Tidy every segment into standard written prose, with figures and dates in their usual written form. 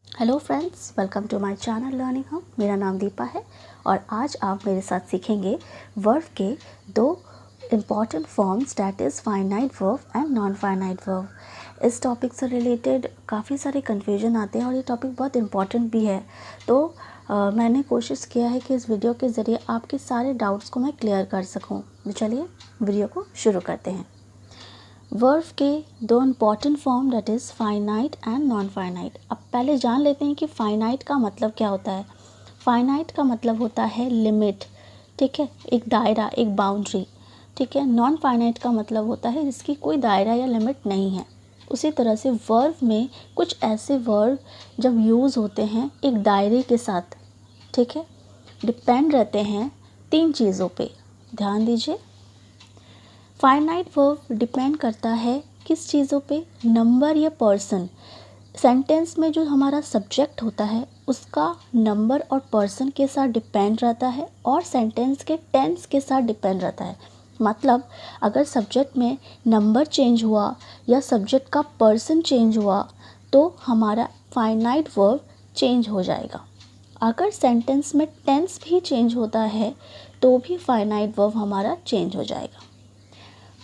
Hello friends, welcome to my channel learning हम। मेरा नाम दीपा है और आज आप मेरे साथ सीखेंगे वर्ब के दो important forms, that is finite verb and non finite verb. इस टॉपिक से रिलेटेड काफ़ी सारे कन्फ्यूजन आते हैं और ये टॉपिक बहुत इम्पॉर्टेंट भी है। तो मैंने कोशिश किया है कि इस वीडियो के ज़रिए आपके सारे डाउट्स को मैं क्लियर कर सकूँ। तो चलिए वीडियो को शुरू करते हैं। वर्ब के दो important form, that is finite and non finite. अब पहले जान लेते हैं कि फाइनाइट का मतलब क्या होता है। फाइनाइट का मतलब होता है लिमिट, ठीक है, एक दायरा, एक बाउंड्री, ठीक है। नॉन फाइनाइट का मतलब होता है जिसकी कोई दायरा या लिमिट नहीं है। उसी तरह से वर्ब में कुछ ऐसे वर्ब जब यूज़ होते हैं एक दायरे के साथ, ठीक है, डिपेंड रहते हैं तीन चीज़ों पे। ध्यान दीजिए, फाइनाइट वर्ब डिपेंड करता है किस चीज़ों पे, नंबर या पर्सन। सेंटेंस में जो हमारा सब्जेक्ट होता है उसका नंबर और पर्सन के साथ डिपेंड रहता है और सेंटेंस के टेंस के साथ डिपेंड रहता है। मतलब अगर सब्जेक्ट में नंबर चेंज हुआ या सब्जेक्ट का पर्सन चेंज हुआ तो हमारा फाइनाइट वर्ब चेंज हो जाएगा। अगर सेंटेंस में टेंस भी चेंज होता है तो भी फाइनाइट वर्ब हमारा चेंज हो जाएगा।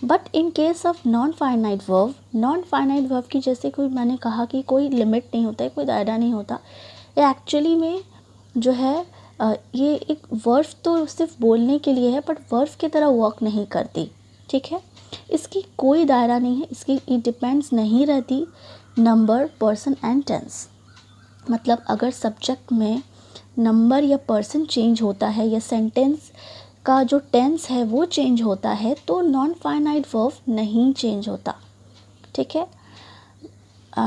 But in case of non finite verb की, जैसे कोई मैंने कहा कि कोई लिमिट नहीं होता है, कोई दायरा नहीं होता, ये एक्चुअली में जो है ये एक वर्ब तो सिर्फ बोलने के लिए है बट वर्ब की तरह वर्क नहीं करती, ठीक है। इसकी कोई दायरा नहीं है, इसकी डिपेंड्स नहीं रहती नंबर, पर्सन एंड टेंस। मतलब अगर सब्जेक्ट में नंबर या पर्सन चेंज होता है या सेंटेंस का जो टेंस है वो चेंज होता है तो नॉन फाइनाइट वर्ब नहीं चेंज होता, ठीक है।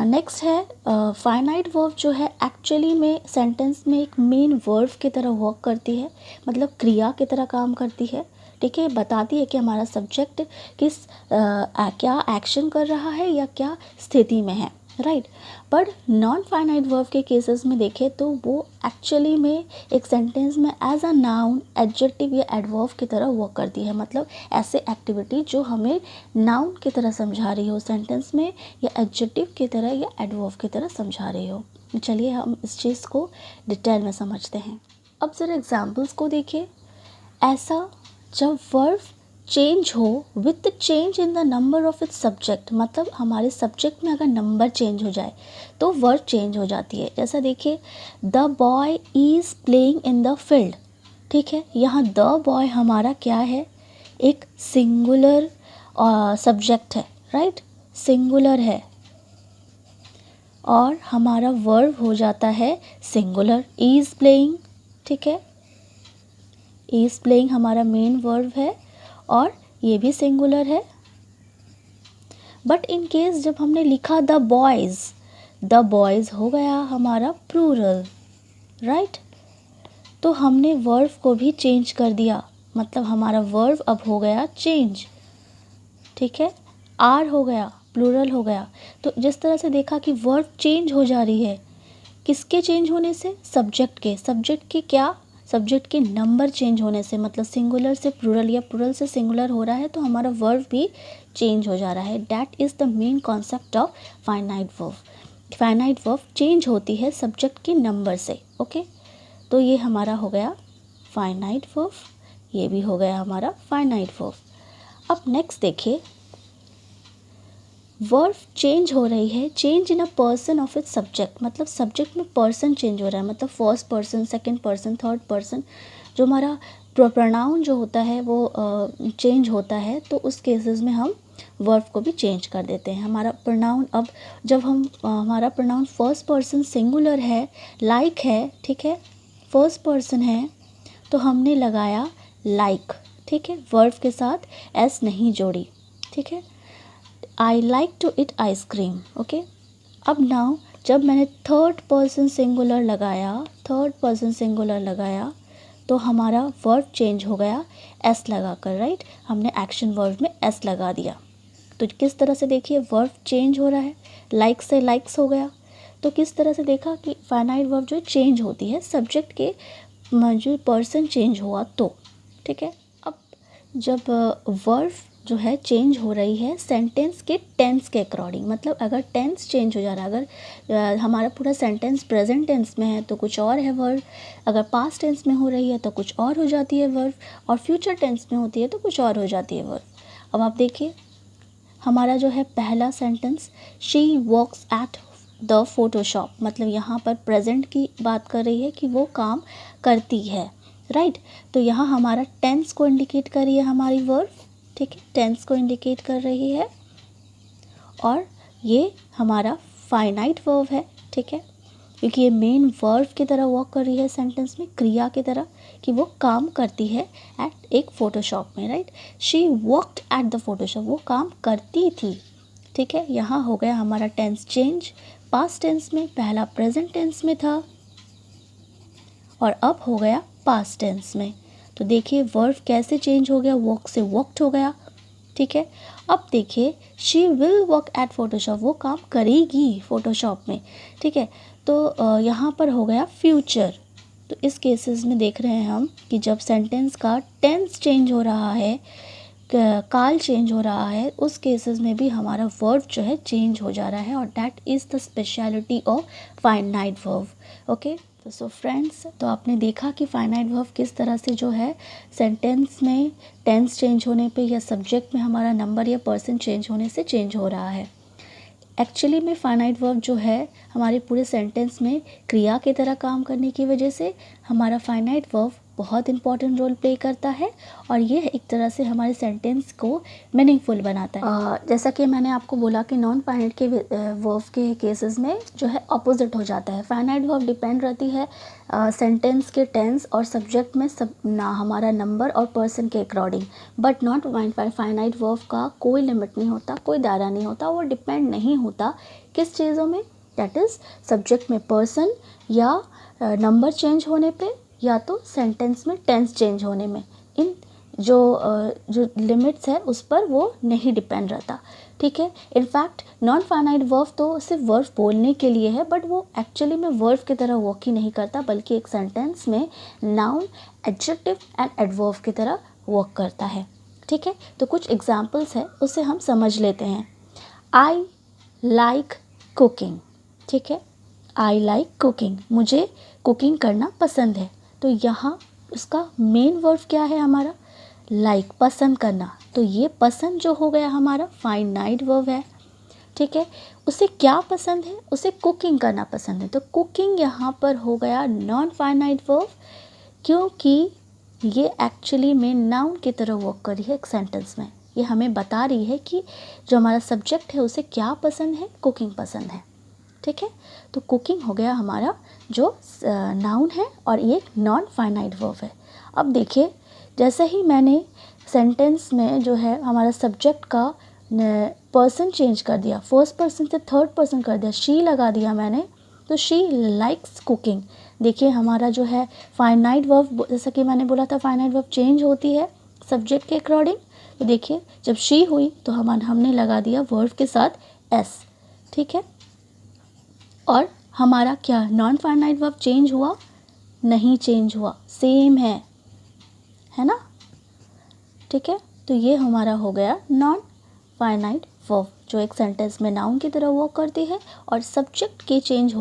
नेक्स्ट है फाइनाइट वर्ब जो है एक्चुअली में सेंटेंस में एक मेन वर्ब की तरह वर्क करती है, मतलब क्रिया की तरह काम करती है, ठीक है। बताती है कि हमारा सब्जेक्ट किस क्या एक्शन कर रहा है या क्या स्थिति में है, राइट। पर नॉन फाइनाइट वर्ब के केसेस में देखें तो वो एक्चुअली में एक सेंटेंस में एज अ नाउन, एडजेक्टिव या एडवर्ब की तरह वर्क करती है। मतलब ऐसे एक्टिविटी जो हमें नाउन की तरह समझा रही हो सेंटेंस में, या एडजेक्टिव की तरह या एडवर्ब की तरह समझा रही हो। चलिए हम इस चीज़ को डिटेल में समझते हैं। अब ज़रा एग्जाम्पल्स को देखिए। ऐसा जब वर्ब चेंज हो with change in the number of its subject, मतलब हमारे सब्जेक्ट में अगर नंबर चेंज हो जाए तो वर्ब चेंज हो जाती है। जैसा देखिए, the boy is playing in the field, ठीक है। यहाँ द बॉय हमारा क्या है, एक सिंगुलर सब्जेक्ट है, राइट, सिंगुलर है और हमारा वर्ब हो जाता है सिंगुलर, इज़ प्लेइंग, ठीक है। इज़ प्लेइंग हमारा मेन वर्ब है और ये भी सिंगुलर है। बट इन केस जब हमने लिखा द बॉयज़ हो गया हमारा प्लूरल, राइट। तो हमने वर्ब को भी चेंज कर दिया, मतलब हमारा वर्ब अब हो गया चेंज, ठीक है। आर हो गया, प्लूरल हो गया। तो जिस तरह से देखा कि वर्ब चेंज हो जा रही है, किसके चेंज होने से, सब्जेक्ट के क्या, सब्जेक्ट के नंबर चेंज होने से, मतलब सिंगुलर से प्लूरल या प्लूरल से सिंगुलर हो रहा है तो हमारा वर्ब भी चेंज हो जा रहा है। That is the main concept of finite verb. Finite verb change होती है सब्जेक्ट के नंबर से, ओके। तो ये हमारा हो गया फाइनाइट वर्ब, ये भी हो गया हमारा फाइनाइट वर्ब। अब नेक्स्ट देखिए, वर्ब चेंज हो रही है, change in a person of its subject, मतलब सब्जेक्ट में पर्सन चेंज हो रहा है, मतलब first person, second person, third person, जो हमारा प्रोनाउन जो होता है वो चेंज होता है। तो उस केसेस में हम वर्ब को भी चेंज कर देते हैं। हमारा प्रोनाउन अब जब हम हमारा प्रोनाउन फर्स्ट पर्सन सिंगुलर है, लाइक है, ठीक है, फर्स्ट पर्सन है तो हमने लगाया लाइक, ठीक है, वर्ब के साथ एस नहीं जोड़ी, ठीक है। I like to eat ice cream, okay. अब नाउ जब मैंने थर्ड पर्सन सिंगुलर लगाया तो हमारा वर्ब चेंज हो गया एस लगाकर, राइट। हमने एक्शन वर्ब में एस लगा दिया। तो किस तरह से देखिए वर्ब चेंज हो रहा है, लाइक से लाइक्स हो गया। तो किस तरह से देखा कि फाइनाइट वर्ब जो चेंज होती है सब्जेक्ट के जो पर्सन चेंज हुआ तो, ठीक है। अब जब वर्ब जो है चेंज हो रही है सेंटेंस के टेंस के अकॉर्डिंग। मतलब अगर टेंस चेंज हो जा रहा है, अगर हमारा पूरा सेंटेंस प्रेजेंट टेंस में है तो कुछ और है वर्ब, अगर पास्ट टेंस में हो रही है तो कुछ और हो जाती है वर्ब, और फ्यूचर टेंस में होती है तो कुछ और हो जाती है वर्ब। अब आप देखिए हमारा जो है पहला sentence, she works at the Photoshop, मतलब यहाँ पर प्रेजेंट की बात कर रही है कि वो काम करती है, राइट। तो यहाँ हमारा टेंस को इंडिकेट कर रही है हमारी वर्ब, ठीक है, टेंस को इंडिकेट कर रही है, और ये हमारा फाइनाइट वर्ब है, ठीक है, क्योंकि ये मेन वर्ब की तरह वर्क कर रही है सेंटेंस में, क्रिया की तरह, कि वो काम करती है एट एक फ़ोटोशॉप में, right. She worked at the Photoshop, वो काम करती थी, ठीक है। यहाँ हो गया हमारा टेंस चेंज, पास्ट टेंस में पहला प्रेजेंट टेंस में था और अब हो गया पास्ट टेंस में। तो देखिए वर्ब कैसे चेंज हो गया, वर्क से वर्कड हो गया, ठीक है। अब देखिए she will work at Photoshop, वो काम करेगी फोटोशॉप में, ठीक है। तो यहाँ पर हो गया फ्यूचर। तो इस केसेस में देख रहे हैं हम कि जब सेंटेंस का टेंस चेंज हो रहा है, काल चेंज हो रहा है, उस केसेस में भी हमारा वर्ब जो है चेंज हो जा रहा है, और that is the speciality of finite verb, okay. तो सो फ्रेंड्स, तो आपने देखा कि फाइनाइट वर्ब किस तरह से जो है सेंटेंस में टेंस चेंज होने पे या सब्जेक्ट में हमारा नंबर या पर्सन चेंज होने से चेंज हो रहा है। एक्चुअली में फाइनाइट वर्ब जो है हमारे पूरे सेंटेंस में क्रिया की तरह काम करने की वजह से हमारा फाइनाइट वर्ब बहुत इंपॉर्टेंट रोल प्ले करता है, और ये एक तरह से हमारे सेंटेंस को मीनिंगफुल बनाता है। जैसा कि मैंने आपको बोला कि नॉन फाइनाइट के वर्ब के केसेस में जो है अपोजिट हो जाता है। फाइनाइट वर्ब डिपेंड रहती है सेंटेंस के टेंस और सब्जेक्ट में सब ना हमारा नंबर और पर्सन के according, but not finite verb का कोई लिमिट नहीं होता, कोई दायरा नहीं होता, वो डिपेंड नहीं होता किस चीज़ों में, दैट इज़ सब्जेक्ट में पर्सन या नंबर चेंज होने पे या तो सेंटेंस में टेंस चेंज होने में। इन जो लिमिट्स है उस पर वो नहीं डिपेंड रहता, ठीक है। इनफैक्ट नॉन फाइनाइट वर्ब तो सिर्फ वर्ब बोलने के लिए है, बट वो एक्चुअली में वर्ब की तरह वर्क ही नहीं करता, बल्कि एक सेंटेंस में नाउन, एडजेक्टिव एंड एडवर्ब की तरह वर्क करता है, ठीक है। तो कुछ एग्जाम्पल्स है उसे हम समझ लेते हैं। आई लाइक कुकिंग, ठीक है, आई लाइक कुकिंग, मुझे कुकिंग करना पसंद है। तो यहाँ उसका मेन वर्ब क्या है हमारा, लाइक, पसंद करना। तो ये पसंद जो हो गया हमारा फाइनाइट वर्ब है, ठीक है। उसे क्या पसंद है, उसे कुकिंग करना पसंद है, तो कुकिंग यहाँ पर हो गया नॉन फाइनाइट वर्ब, क्योंकि ये एक्चुअली में नाउन की तरह वर्क कर रही है एक सेंटेंस में। ये हमें बता रही है कि जो हमारा सब्जेक्ट है उसे क्या पसंद है, कुकिंग पसंद है, ठीक है। तो कुकिंग हो गया हमारा जो नाउन है, और ये नॉन फाइनाइट वर्ब है। अब देखिए जैसे ही मैंने सेंटेंस में जो है हमारा सब्जेक्ट का पर्सन चेंज कर दिया, फर्स्ट पर्सन से थर्ड पर्सन कर दिया, शी लगा दिया मैंने, तो शी लाइक्स कुकिंग। देखिए हमारा जो है फाइनाइट वर्ब, जैसा कि मैंने बोला था फाइनाइट वर्ब चेंज होती है सब्जेक्ट के अकॉर्डिंग। तो देखिए जब शी हुई तो हमने लगा दिया वर्ब के साथ एस, ठीक है। और हमारा क्या नॉन फाइनाइट वर्ब चेंज हुआ, नहीं चेंज हुआ, सेम है ना, ठीक है। तो ये हमारा हो गया नॉन फाइनाइट वर्ब, जो एक सेंटेंस में नाउन की तरह वर्क करती है, और सब्जेक्ट के चेंज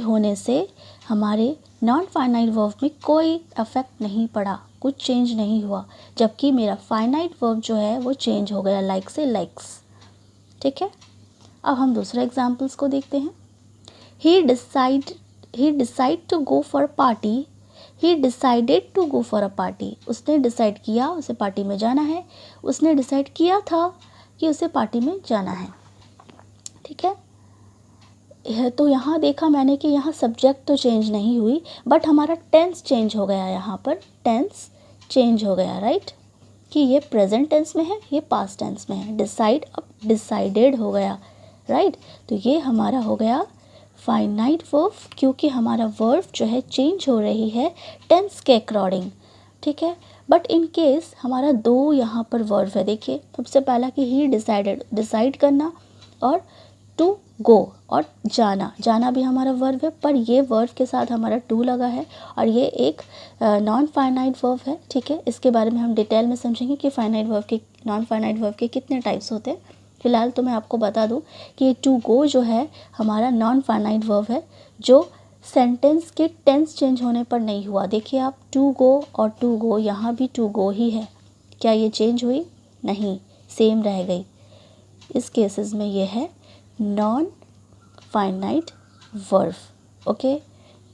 होने से हमारे नॉन फाइनाइट वर्ब में कोई इफेक्ट नहीं पड़ा, कुछ चेंज नहीं हुआ, जबकि मेरा फाइनाइट वर्ब जो है वो चेंज हो गया लाइक से लाइक्स, ठीक है। अब हम दूसरे एग्जाम्पल्स को देखते हैं। He decided to go for a party, उसने डिसाइड किया उसे पार्टी में जाना है, उसने डिसाइड किया था कि उसे पार्टी में जाना है, ठीक है। तो यहाँ देखा मैंने कि यहाँ सब्जेक्ट तो चेंज नहीं हुई, बट हमारा टेंस चेंज हो गया, यहाँ पर टेंस चेंज हो गया, राइट, कि ये प्रेजेंट टेंस में है, ये पास्ट टेंस में है। डिसाइड अब डिसाइडेड हो गया, राइट। तो ये हमारा हो गया फाइनाइट वर्ब, क्योंकि हमारा वर्ब जो है चेंज हो रही है टेंस के अकॉर्डिंग, ठीक है। बट इन केस हमारा दो यहाँ पर वर्ब है, देखिए सबसे पहला कि ही डिसाइडेड, डिसाइड करना, और टू गो और जाना, जाना भी हमारा वर्ब है, पर ये वर्ब के साथ हमारा टू लगा है और ये एक नॉन फाइनाइट वर्ब है। ठीक है, इसके बारे में हम डिटेल में समझेंगे कि फाइनाइट वर्ब के, नॉन फाइनाइट वर्ब के कितने टाइप्स होते हैं। फिलहाल तो मैं आपको बता दूं कि ये टू गो जो है हमारा नॉन फाइनाइट वर्ब है, जो सेंटेंस के टेंस चेंज होने पर नहीं हुआ। देखिए आप, टू गो और टू गो, यहाँ भी टू गो ही है, क्या ये चेंज हुई? नहीं, सेम रह गई। इस केसेस में ये है नॉन फाइनाइट वर्ब। ओके,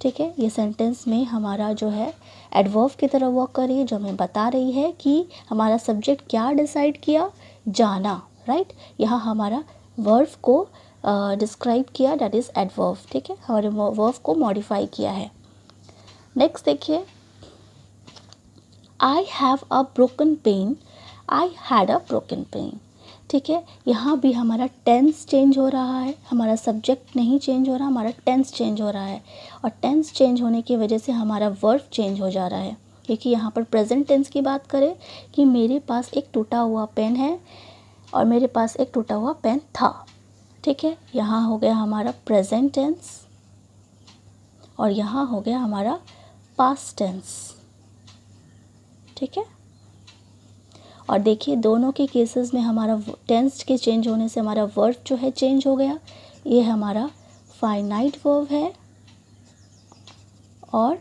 ठीक है, ये सेंटेंस में हमारा जो है एडवर्ब की तरह वर्क कर रही है, जो हमें बता रही है कि हमारा सब्जेक्ट क्या डिसाइड किया, जाना, राइट। यहाँ हमारा वर्ब को डिस्क्राइब किया, दैट इज़ एडवर्ब। ठीक है, हमारे वर्ब को मॉडिफाई किया है। नेक्स्ट देखिए, I have a broken pen, I had a broken pen. ठीक है, यहाँ भी हमारा टेंस चेंज हो रहा है, हमारा सब्जेक्ट नहीं चेंज हो रहा, हमारा टेंस चेंज हो रहा है, और टेंस चेंज होने की वजह से हमारा वर्ब चेंज हो जा रहा है। क्योंकि यहाँ पर प्रेजेंट टेंस की बात करें कि मेरे पास एक टूटा हुआ पेन है और मेरे पास एक टूटा हुआ पेन था। ठीक है, यहाँ हो गया हमारा प्रेजेंट टेंस और यहाँ हो गया हमारा पास्ट टेंस। ठीक है, और देखिए दोनों के केसेस में हमारा टेंस के चेंज होने से हमारा वर्ब जो है चेंज हो गया। ये हमारा फाइनाइट वर्ब है और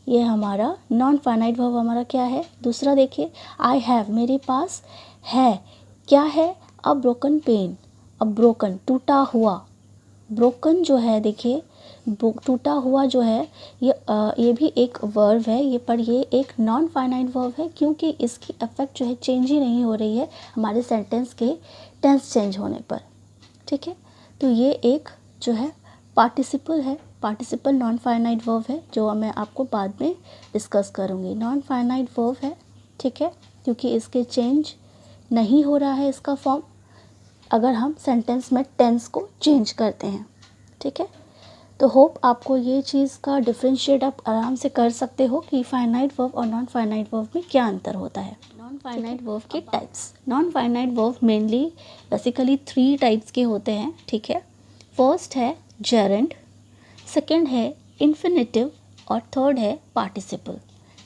ये हमारा नॉन फाइनाइट वर्ब हमारा क्या है दूसरा। देखिए, आई हैव, मेरे पास है, क्या है? A broken pen, a broken, टूटा हुआ। ब्रोकन जो है, देखिए टूटा हुआ जो है, ये भी एक वर्ब है, ये पर ये एक नॉन फाइनाइट वर्ब है, क्योंकि इसकी इफेक्ट जो है चेंज ही नहीं हो रही है हमारे सेंटेंस के टेंस चेंज होने पर। ठीक है, तो ये एक जो है पार्टिसिपल है, पार्टिसिपल नॉन फाइनाइट वर्ब है, जो मैं आपको बाद में डिस्कस करूँगी। नॉन फाइनाइट वर्ब है, ठीक है, क्योंकि इसके चेंज नहीं हो रहा है इसका फॉर्म, अगर हम सेंटेंस में टेंस को चेंज करते हैं। ठीक है, तो होप आपको ये चीज़ का डिफरेंशिएट आप आराम से कर सकते हो कि फाइनाइट वर्ब और नॉन फाइनाइट वर्ब में क्या अंतर होता है। नॉन फाइनाइट वर्ब के types, non finite verb mainly basically 3 types के होते हैं। ठीक है, फर्स्ट है जेरेंड, सेकंड है इन्फिनेटिव और थर्ड है पार्टिसिपल।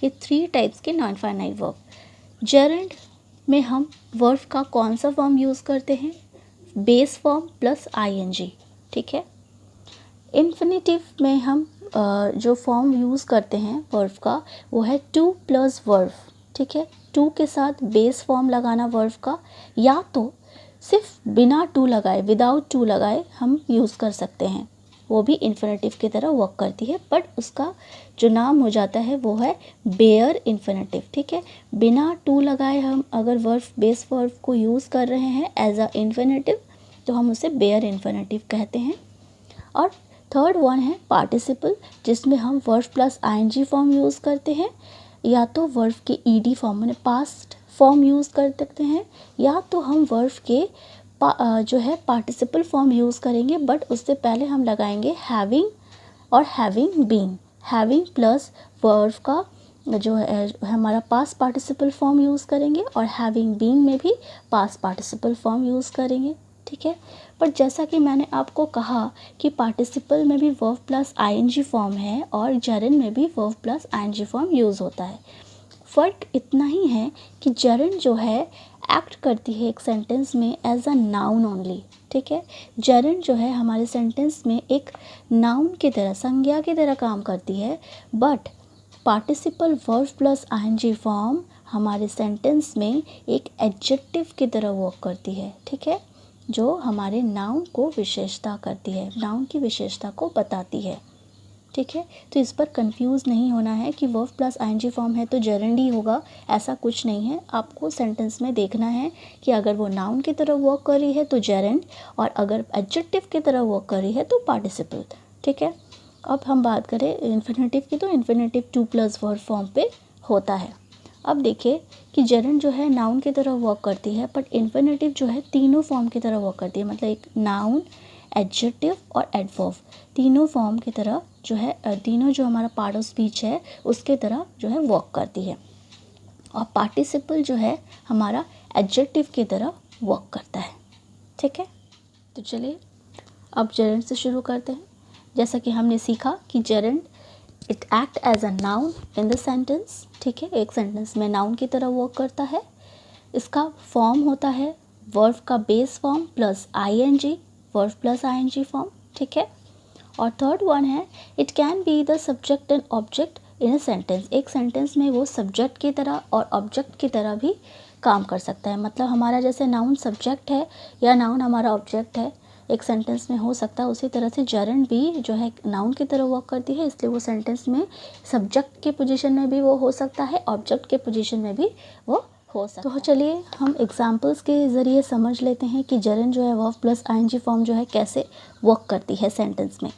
ये 3 टाइप्स के नॉन फाइनाइट वर्ब। जेरेंड में हम वर्ब का कौन सा फॉर्म यूज़ करते हैं? Base form plus ING. ठीक है, इन्फिनेटिव में हम जो फॉर्म यूज़ करते हैं वर्ब का, वो है टू प्लस वर्ब। ठीक है, टू के साथ बेस फॉर्म लगाना वर्ब का, या तो सिर्फ बिना टू लगाए, विदाउट टू लगाए हम यूज़ कर सकते हैं, वो भी इन्फिनेटिव की तरह वर्क करती है, बट उसका जो नाम हो जाता है वो है बेयर इन्फिनेटिव। ठीक है, बिना टू लगाए हम अगर वर्ब, बेस वर्ब को यूज़ कर रहे हैं एज अ इन्फिनेटिव, तो हम उसे बेयर इन्फिनेटिव कहते हैं। और थर्ड वन है पार्टिसिपल, जिसमें हम verb plus ING form use करते हैं, या तो वर्ब के ईडी फॉर्म में पास्ट फॉर्म यूज़ कर सकते हैं, या तो हम वर्ब के जो है पार्टिसिपल फॉर्म यूज़ करेंगे, बट उससे पहले हम लगाएंगे हैविंग और having been. Having plus verb का जो है हमारा पास्ट पार्टिसिपल फॉर्म यूज़ करेंगे और हैविंग बीन में भी पास्ट पार्टिसिपल फॉर्म यूज़ करेंगे। ठीक है, पर जैसा कि मैंने आपको कहा कि पार्टिसिपल में भी वर्ब प्लस आईएनजी फॉर्म है और जेरेंड में भी verb plus ING form use होता है। फ़र्क इतना ही है कि जेरेंड जो है एक्ट करती है एक सेंटेंस में एज अ नाउन ओनली। ठीक है, जेरेंड जो है हमारे सेंटेंस में एक नाउन की तरह, संज्ञा की तरह काम करती है, but participle verb plus ING form हमारे सेंटेंस में एक एडजेक्टिव की तरह वर्क करती है। ठीक है, जो हमारे नाउन को विशेषता करती है, नाउन की विशेषता को बताती है। ठीक है, तो इस पर कंफ्यूज नहीं होना है कि वर्ब प्लस आईएनजी फॉर्म है तो जेरेंड ही होगा, ऐसा कुछ नहीं है। आपको सेंटेंस में देखना है कि अगर वो नाउन की तरह वर्क कर रही है तो जेरेंड, और अगर एडजेक्टिव की तरह वर्क कर रही है तो पार्टिसिपल। ठीक है, अब हम बात करें इन्फिनेटिव की, तो infinitive to plus verb form पे होता है। अब देखिए कि जेरेंड जो है नाउन की तरह वर्क करती है, बट इन्फिनेटिव जो है तीनों फॉर्म की तरह वर्क करती है, मतलब एक नाउन, एडजेक्टिव और एडवर्ब, तीनों फॉर्म की तरह जो है, तीनों जो हमारा पार्ट ऑफ स्पीच है उसके तरह जो है वर्क करती है। और पार्टिसिपल जो है हमारा एडजेक्टिव की तरह वर्क करता है। ठीक है, तो चलिए अब जेरेंड से शुरू करते हैं। जैसा कि हमने सीखा कि gerund it act as a noun in the sentence, ठीक है, एक सेंटेंस में नाउन की तरह वर्क करता है। इसका फॉर्म होता है वर्ब का base form plus ING, verb plus ING form, ठीक है। और थर्ड वन है it can be the subject and object in a sentence, एक सेंटेंस में वो सब्जेक्ट की तरह और ऑब्जेक्ट की तरह भी काम कर सकता है। मतलब हमारा जैसे नाउन सब्जेक्ट है या नाउन हमारा ऑब्जेक्ट है, एक सेंटेंस में हो सकता है, उसी तरह से जेरेंड भी जो है नाउन की तरह वर्क करती है, इसलिए वो सेंटेंस में सब्जेक्ट के पोजीशन में भी वो हो सकता है, ऑब्जेक्ट के पोजीशन में भी वो हो सकता है। तो चलिए हम एग्जांपल्स के ज़रिए समझ लेते हैं कि जेरेंड जो है वर्ब प्लस आईएनजी फॉर्म जो है कैसे वर्क करती है सेंटेंस में।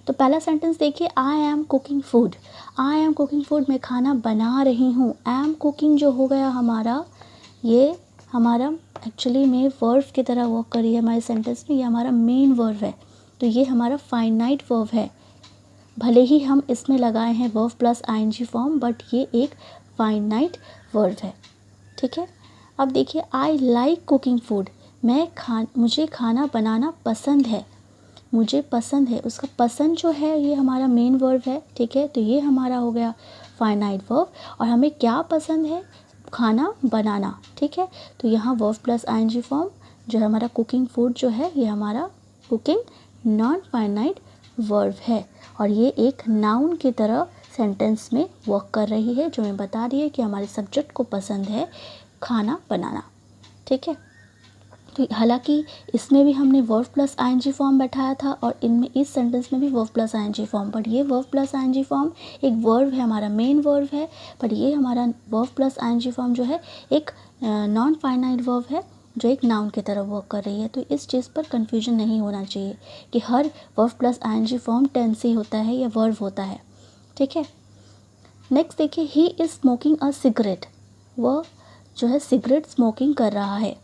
तो पहला सेंटेंस देखिए, I am cooking food. I am cooking food, मैं खाना बना रही हूँ। एम कुकिंग जो हो गया हमारा, ये हमारा एक्चुअली में वर्ब की तरह वर्क कर रही है हमारे सेंटेंस में, ये हमारा मेन वर्ब है, तो ये हमारा फाइनाइट वर्ब है। भले ही हम इसमें लगाए हैं verb plus ING form, but ये एक फाइनाइट वर्ब है, ठीक है। अब देखिए, आई लाइक कुकिंग फूड, मुझे खाना बनाना पसंद है, मुझे पसंद है, उसका पसंद जो है ये हमारा मेन वर्ब है, ठीक है। तो ये हमारा हो गया फाइनाइट वर्ब, और हमें क्या पसंद है, खाना बनाना, ठीक है। तो यहाँ वर्ब प्लस आईएनजी फॉर्म जो है हमारा कुकिंग फूड जो है ये हमारा कुकिंग नॉन फाइनाइट वर्ब है, और ये एक नाउन की तरह सेंटेंस में वर्क कर रही है, जो मैं बता रही है कि हमारे सब्जेक्ट को पसंद है खाना बनाना, ठीक है। तो हालांकि इसमें भी हमने वर्ब प्लस आईएनजी फॉर्म बैठाया था, और इनमें इस सेंटेंस में भी verb plus ING form, but ये वर्ब प्लस आईएनजी फॉर्म एक वर्ब है, हमारा मेन वर्ब है, बट ये हमारा वर्ब प्लस आईएनजी फॉर्म जो है एक नॉन फाइनाइट वर्ब है, जो एक नाउन की तरह वर्क कर रही है। तो इस चीज़ पर कन्फ्यूजन नहीं होना चाहिए कि हर verb plus ING form tense ही होता है या वर्ब होता है, ठीक है। नेक्स्ट देखिए, he is smoking a cigarette, वह जो है सिगरेट स्मोकिंग कर रहा है।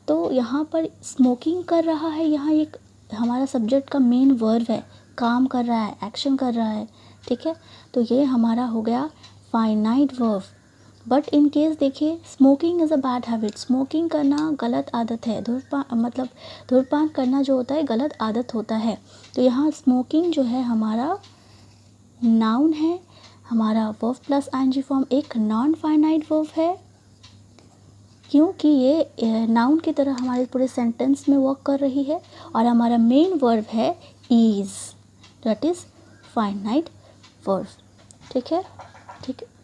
तो यहाँ पर स्मोकिंग कर रहा है, यहाँ एक हमारा सब्जेक्ट का मेन वर्ब है, काम कर रहा है, एक्शन कर रहा है, ठीक है। तो ये हमारा हो गया finite verb. But in case देखिए, smoking is a bad habit, smoking करना गलत आदत है, धूम्रपान करना जो होता है गलत आदत होता है। तो यहाँ स्मोकिंग जो है हमारा नाउन है, हमारा वर्ब प्लस आईएनजी फॉर्म एक नॉन फाइनाइट वर्ब है, क्योंकि ये नाउन की तरह हमारे पूरे सेंटेंस में वर्क कर रही है, और हमारा मेन वर्ब है is, that is finite verb, ठीक है, ठीक है।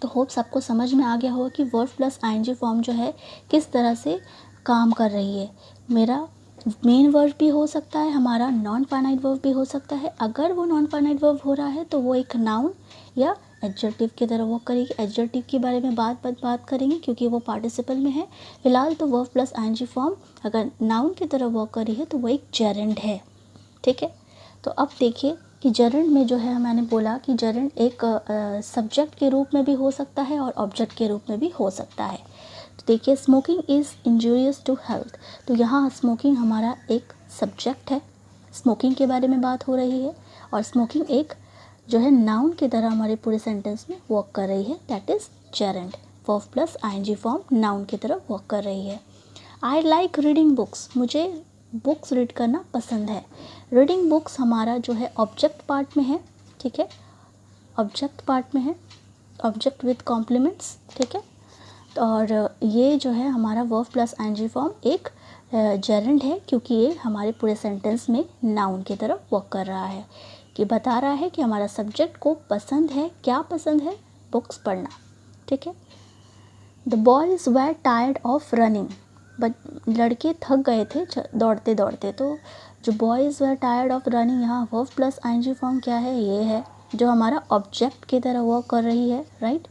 तो होप सबको समझ में आ गया होगा कि वर्ब प्लस आईएनजी फॉर्म जो है किस तरह से काम कर रही है। मेरा मेन वर्ब भी हो सकता है, हमारा नॉन फाइनाइट वर्ब भी हो सकता है। अगर वो नॉन फाइनाइट वर्ब हो रहा है तो वो एक नाउन या एडजेक्टिव की तरह वर्क करेगी। एडजेक्टिव के बारे में बात करेंगे क्योंकि वो पार्टिसिपल में है। फिलहाल तो वर्ब प्लस आईएनजी फॉर्म अगर नाउन की तरह वर्क कर रही है तो वो एक जेरेंड है, ठीक है। तो अब देखिए कि जेरेंड में जो है, मैंने बोला कि जेरेंड एक सब्जेक्ट के रूप में भी हो सकता है और ऑब्जेक्ट के रूप में भी हो सकता है। तो देखिए, smoking is injurious to health, तो यहाँ स्मोकिंग हमारा एक सब्जेक्ट है, स्मोकिंग के बारे में बात हो रही है, और स्मोकिंग एक जो है नाउन की तरह हमारे पूरे सेंटेंस में वर्क कर रही है, that is gerund. Verb plus ING form noun की तरह वर्क कर रही है। आई लाइक रीडिंग बुक्स, मुझे बुक्स रीड करना पसंद है। रीडिंग बुक्स हमारा जो है ऑब्जेक्ट पार्ट में है, ठीक है, ऑब्जेक्ट पार्ट में है, ऑब्जेक्ट विद कॉम्प्लीमेंट्स, ठीक है। और ये जो है हमारा वर्ब प्लस आईएनजी फॉर्म एक जेरेंड है, क्योंकि ये हमारे पूरे सेंटेंस में नाउन की तरह वर्क कर रहा है, कि बता रहा है कि हमारा सब्जेक्ट को पसंद है, क्या पसंद है, बुक्स पढ़ना, ठीक है। The boys were tired of running, लड़के थक गए थे दौड़ते दौड़ते। तो जो boys were tired of running, यहाँ वर्ब प्लस आईएनजी फॉर्म क्या है, ये है जो हमारा ऑब्जेक्ट की तरह वर्क कर रही है, राइट,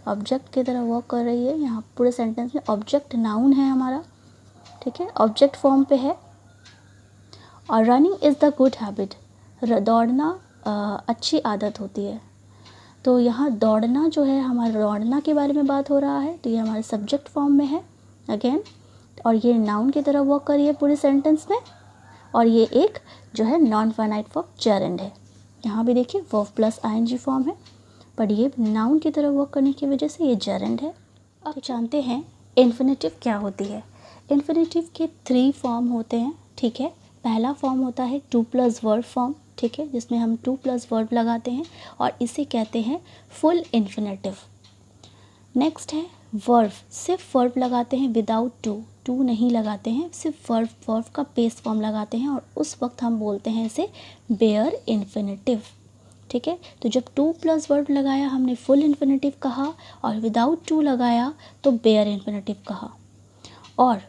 ऑब्जेक्ट की तरह वर्क कर रही है। यहाँ पूरे सेंटेंस में ऑब्जेक्ट नाउन है हमारा, ठीक है, ऑब्जेक्ट फॉर्म पे है। और running is the good habit, दौड़ना अच्छी आदत होती है। तो यहाँ दौड़ना जो है, हमारा दौड़ना के बारे में बात हो रहा है, तो ये हमारे सब्जेक्ट फॉर्म में है अगेन, और ये नाउन की तरह वर्क कर रही है पूरे सेंटेंस में, और ये एक जो है नॉन फाइनाइट वर्ब जेरेंड है। यहाँ भी देखिए वर्ब प्लस आईएनजी फॉर्म है, पर ये नाउन की तरह वर्क करने की वजह से ये जेरेंड है। अब जानते हैं इन्फिनेटिव क्या होती है। इन्फिनेटिव के 3 फॉर्म होते हैं, ठीक है, पहला फॉर्म होता है टू प्लस वर्ब फॉर्म, ठीक है, जिसमें हम टू प्लस वर्ब लगाते हैं और इसे कहते हैं फुल इन्फिनेटिव। नेक्स्ट है वर्ब, सिर्फ वर्ब लगाते हैं विदाउट टू, टू नहीं लगाते हैं, सिर्फ वर्ब, वर्ब का बेस फॉर्म लगाते हैं और उस वक्त हम बोलते हैं इसे बेयर इन्फिनेटिव, ठीक है। तो जब टू प्लस वर्ब लगाया हमने फुल इन्फिनेटिव कहा और विदाउट टू लगाया तो बेयर इन्फिनेटिव कहा। और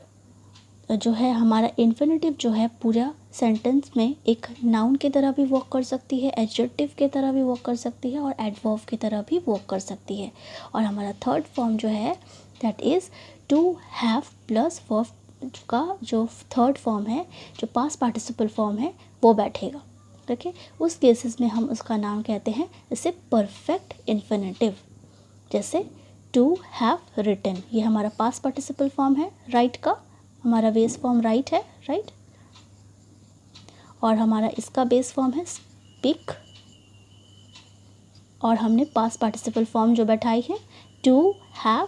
जो है हमारा इन्फिनेटिव जो है पूरा सेंटेंस में एक नाउन की तरह भी वर्क कर सकती है, एडजेक्टिव की तरह भी वर्क कर सकती है और एडवर्ब की तरह भी वर्क कर सकती है। और हमारा थर्ड फॉर्म जो है that is to have plus verb का जो थर्ड फॉर्म है, जो पास्ट पार्टिसिपल फॉर्म है वो बैठेगा, ठीक है। उस केसेस में हम उसका नाम कहते हैं जैसे परफेक्ट इन्फिनेटिव, जैसे टू हैव रिटन, ये हमारा पास्ट पार्टिसिपल फॉर्म है राइट का, हमारा बेस फॉर्म राइट है, राइट, और हमारा इसका बेस फॉर्म है स्पीक और हमने पास्ट पार्टिसिपल फॉर्म जो बैठाई है to have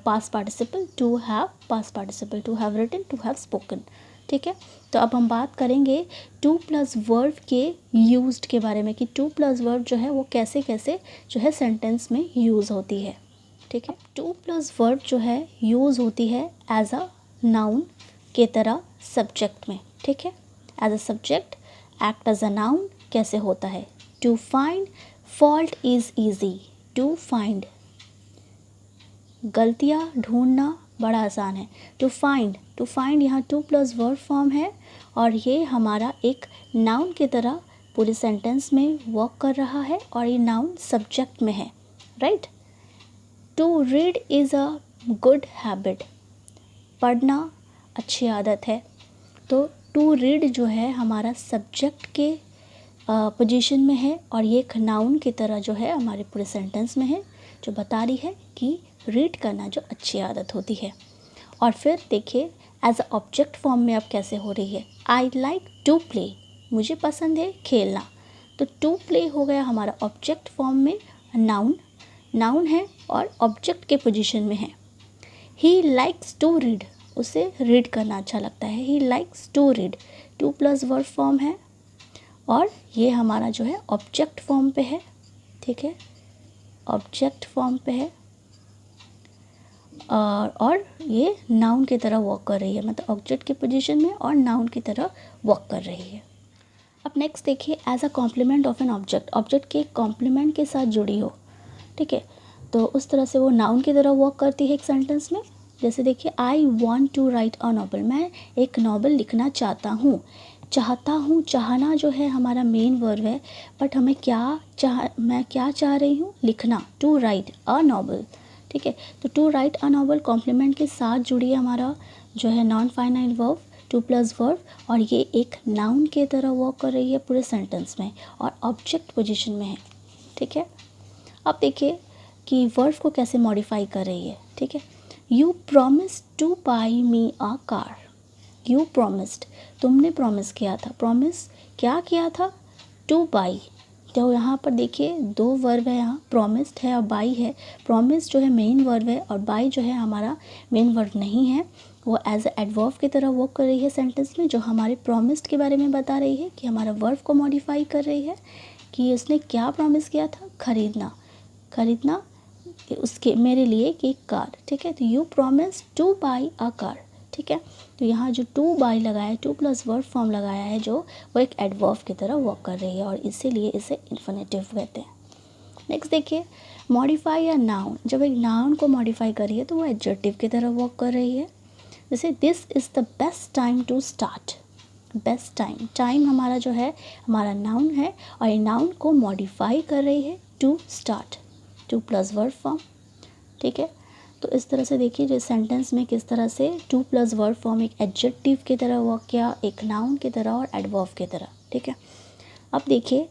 past participle, to have past participle, to have written, to have spoken, ठीक है। तो अब हम बात करेंगे टू प्लस वर्ब के यूज्ड के बारे में कि टू प्लस वर्ब जो है वो कैसे कैसे जो है सेंटेंस में यूज़ होती है, ठीक है। टू प्लस वर्ब जो है यूज़ होती है एज अ नाउन के तरह सब्जेक्ट में, ठीक है। As a subject act as a noun कैसे होता है, to find fault is easy, to find गलतियाँ ढूंढना बड़ा आसान है, टू फाइंड यहाँ टू प्लस वर्ब फॉर्म है और ये हमारा एक नाउन की तरह पूरे सेंटेंस में वर्क कर रहा है और ये नाउन सब्जेक्ट में है, right. To read is a good habit, पढ़ना अच्छी आदत है, तो टू रीड जो है हमारा सब्जेक्ट के पोजीशन में है और ये एक नाउन की तरह जो है हमारे पूरे सेंटेंस में है, जो बता रही है कि रीड करना जो अच्छी आदत होती है। और फिर देखिए एज अ ऑब्जेक्ट फॉर्म में अब कैसे हो रही है, आई लाइक टू प्ले, मुझे पसंद है खेलना, तो टू प्ले हो गया हमारा ऑब्जेक्ट फॉर्म में, नाउन है और ऑब्जेक्ट के पोजीशन में है। ही लाइक्स टू रीड, उसे रीड करना अच्छा लगता है, he likes to read, to plus verb form है और ये हमारा जो है ऑब्जेक्ट फॉर्म पे है, ठीक है, ऑब्जेक्ट फॉर्म पे है और ये नाउन की तरह वर्क कर रही है, मतलब ऑब्जेक्ट के पोजीशन में और नाउन की तरह वर्क कर रही है। अब नेक्स्ट देखिए as a complement of an object, object के कॉम्प्लीमेंट के साथ जुड़ी हो, ठीक है, तो उस तरह से वो नाउन की तरह वर्क करती है एक सेंटेंस में। जैसे देखिए I want to write a novel, मैं एक नॉवल लिखना चाहता हूँ, चाहना जो है हमारा मेन वर्ब है, बट हमें मैं क्या चाह रही हूँ, लिखना, टू राइट अ नॉवल, ठीक है। तो to write a novel complement के साथ जुड़ी है हमारा जो है non finite verb to plus verb और ये एक नाउन के तरह वर्क कर रही है पूरे सेंटेंस में और ऑब्जेक्ट पोजीशन में है, ठीक है। अब देखिए कि वर्ब को कैसे मॉडिफाई कर रही है, ठीक है। You promise two by me a car, you promised, तुमने प्रॉमिस किया था, प्रॉमिस क्या किया था, टू बाई, तो यहाँ पर देखिए दो वर्ब है, यहाँ प्रॉमिस्ड है और बाई है, प्रॉमिस जो है मेन वर्ब है और बाई जो है हमारा मेन वर्ब नहीं है, वो एज एडवर्ब की तरह वर्क कर रही है सेंटेंस में, जो हमारे प्रॉमिस्ड के बारे में बता रही है कि हमारा वर्ब को मॉडिफाई कर रही है कि उसने क्या प्रॉमिस किया था, खरीदना उसके मेरे लिए कि कार, ठीक है। तो you promise two by a car, ठीक है। तो यहाँ जो टू बाई लगाया है, टू प्लस वर्ब फॉर्म लगाया है जो वो एक एडवर्ब की तरह वर्क कर रही है और इसीलिए इसे इन्फिनेटिव कहते हैं। नेक्स्ट देखिए मॉडिफाई या नाउन, जब एक नाउन को मॉडिफाई करिए तो वो एडजेक्टिव की तरह वर्क कर रही है। जैसे this is the best time to start, best time हमारा जो है हमारा नाउन है और ये नाउन को मॉडिफाई कर रही है to start, to plus verb form, ठीक है। तो इस तरह से देखिए जो सेंटेंस में किस तरह से टू प्लस वर्ब फॉर्म एक एडजेक्टिव की तरह वर्क किया, एक नाउन की तरह और एडवर्ब की तरह, ठीक है। अब देखिए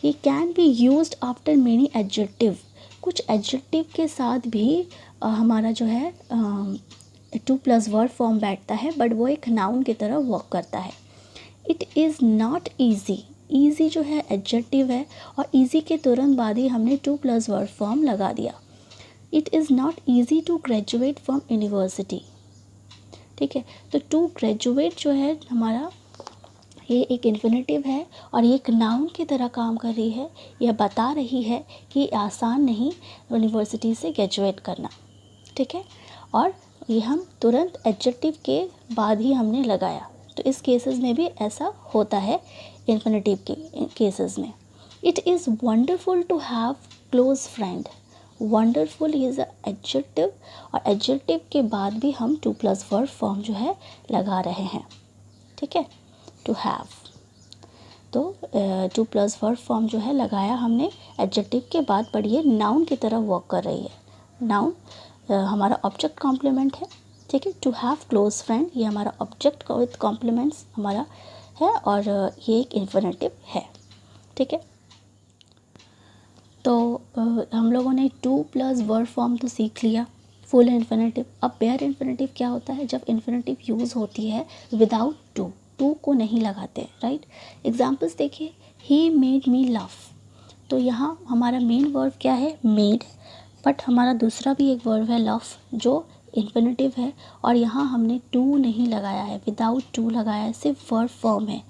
ये can be used after many adjective, कुछ एडजेक्टिव के साथ भी हमारा जो है टू प्लस वर्ब फॉर्म बैठता है बट वो एक नाउन की तरह वर्क करता है। It is not easy, easy जो है एडजेक्टिव है और ईजी के तुरंत बाद ही हमने टू प्लस वर्ब फॉर्म लगा दिया। It is not easy to graduate from university, ठीक है। तो टू ग्रेजुएट जो है हमारा ये एक इन्फिनेटिव है और ये एक नाउन की तरह काम कर रही है। यह बता रही है कि आसान नहीं यूनिवर्सिटी से ग्रेजुएट करना, ठीक है। और ये हम तुरंत एडजेक्टिव के बाद ही हमने लगाया, तो इस केसेस में भी ऐसा होता है इन्फिनेटिव के केसेस में। It is wonderful to have close friend. Wonderful is adjective और एडजेक्टिव के बाद भी हम टू प्लस वर्ब फॉर्म जो है लगा रहे हैं, ठीक है, टू हैव। तो टू प्लस वर्ब फॉर्म जो है लगाया हमने एडजेक्टिव के बाद, पर ये नाउन की तरह वर्क कर रही है। नाउन हमारा ऑब्जेक्ट कॉम्प्लीमेंट है, ठीक है। टू हैव क्लोज फ्रेंड ये हमारा ऑब्जेक्ट विथ कॉम्प्लीमेंट्स हमारा है और ये एक इन्फिनेटिव है, ठीक है। तो हम लोगों ने टू प्लस वर्ब फॉर्म तो सीख लिया, फुल इन्फिनेटिव। अब बेयर इन्फिनेटिव क्या होता है? जब इन्फिनेटिव यूज़ होती है विदाउट टू, टू को नहीं लगाते, राइट। एग्जाम्पल्स देखिए, ही मेड मी लाफ। तो यहाँ हमारा मेन वर्ब क्या है? मेड, बट हमारा दूसरा भी एक वर्ब है लाफ जो इन्फिनेटिव है और यहाँ हमने टू नहीं लगाया है, विदाउट टू लगाया है, सिर्फ वर्ब फॉर्म है,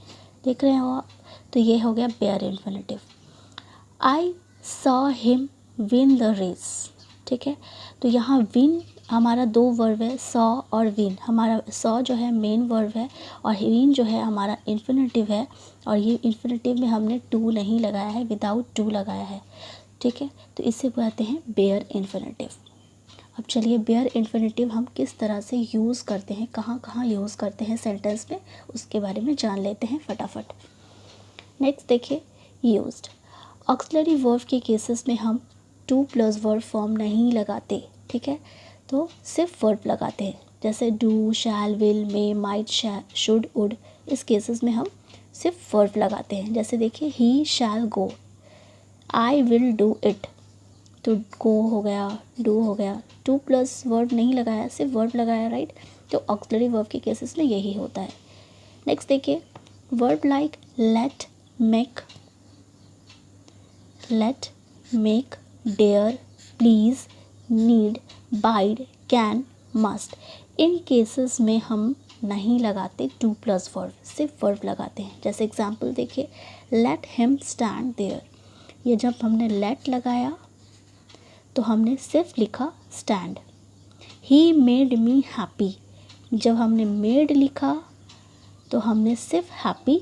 देख रहे हो आप। तो ये हो गया bare infinitive. I saw him win the race, ठीक है। तो यहाँ विन हमारा दो वर्ब है, सॉ और विन। हमारा सॉ जो है मेन वर्ब है और विन जो है हमारा इन्फिनेटिव है, और ये इन्फिनेटिव में हमने टू नहीं लगाया है, विदाउट टू लगाया है, ठीक है। तो इसे कहते हैं बेयर इन्फिनेटिव। अब चलिए बेयर इन्फिनेटिव हम किस तरह से यूज़ करते हैं, कहाँ कहाँ यूज़ करते हैं सेंटेंस में, उसके बारे में जान लेते हैं फटाफट। नेक्स्ट देखिए, यूज्ड। ऑक्सिलरी वर्ब के केसेस में हम टू प्लस वर्ब फॉर्म नहीं लगाते, ठीक है, तो सिर्फ वर्ब लगाते हैं। जैसे do, shall, will, may, might, should, would, इस केसेस में हम सिर्फ वर्ब लगाते हैं। जैसे देखिए, he shall go, I will do it. तो गो हो गया, डू हो गया, टू प्लस वर्ब नहीं लगाया, सिर्फ वर्ब लगाया, राइट। तो ऑक्सिलरी वर्ब के केसेस में यही होता है। नेक्स्ट देखिए, verb like let, make, dare, please, need, bide, can, must, इन केसेस में हम नहीं लगाते टू प्लस वर्ब, सिर्फ वर्ब लगाते हैं। जैसे एग्जांपल देखिए, लेट हिम स्टैंड देयर। ये जब हमने लेट लगाया तो हमने सिर्फ लिखा stand. He made me happy, जब हमने मेड लिखा तो हमने सिर्फ हैप्पी